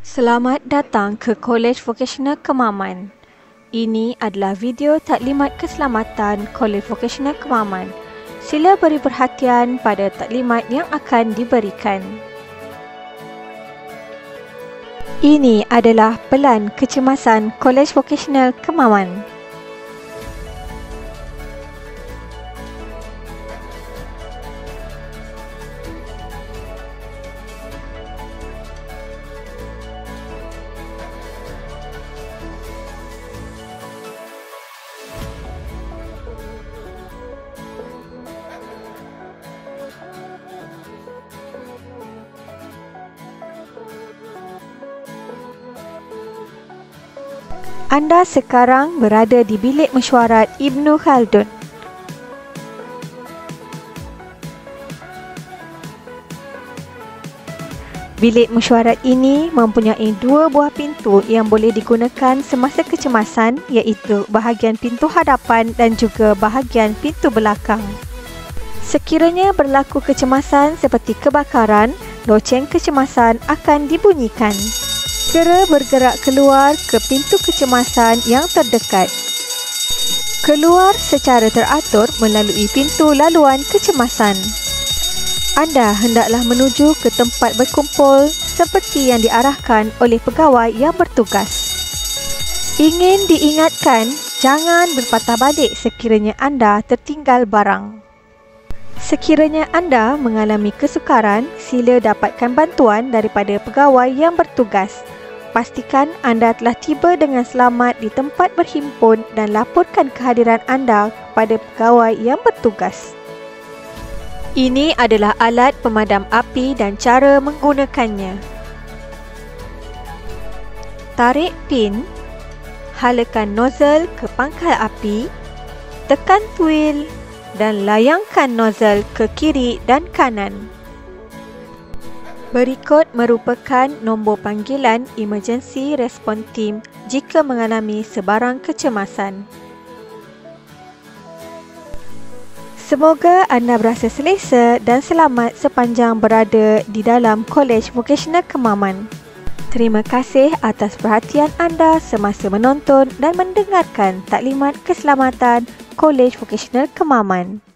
Selamat datang ke Kolej Vokasional Kemaman. Ini adalah video taklimat keselamatan Kolej Vokasional Kemaman. Sila beri perhatian pada taklimat yang akan diberikan. Ini adalah pelan kecemasan Kolej Vokasional Kemaman. Anda sekarang berada di bilik mesyuarat Ibnu Khaldun. Bilik mesyuarat ini mempunyai dua buah pintu yang boleh digunakan semasa kecemasan, iaitu bahagian pintu hadapan dan juga bahagian pintu belakang. Sekiranya berlaku kecemasan seperti kebakaran, loceng kecemasan akan dibunyikan. Segera bergerak keluar ke pintu kecemasan yang terdekat. Keluar secara teratur melalui pintu laluan kecemasan. Anda hendaklah menuju ke tempat berkumpul seperti yang diarahkan oleh pegawai yang bertugas. Ingin diingatkan, jangan berpatah balik sekiranya anda tertinggal barang. Sekiranya anda mengalami kesukaran, sila dapatkan bantuan daripada pegawai yang bertugas. Pastikan anda telah tiba dengan selamat di tempat berhimpun dan laporkan kehadiran anda kepada pegawai yang bertugas. Ini adalah alat pemadam api dan cara menggunakannya. Tarik pin, halakan nozzle ke pangkal api, tekan tuil dan layangkan nozzle ke kiri dan kanan. Berikut merupakan nombor panggilan Emergency Response Team jika mengalami sebarang kecemasan. Semoga anda berasa selesa dan selamat sepanjang berada di dalam Kolej Vokasional Kemaman. Terima kasih atas perhatian anda semasa menonton dan mendengarkan taklimat keselamatan Kolej Vokasional Kemaman.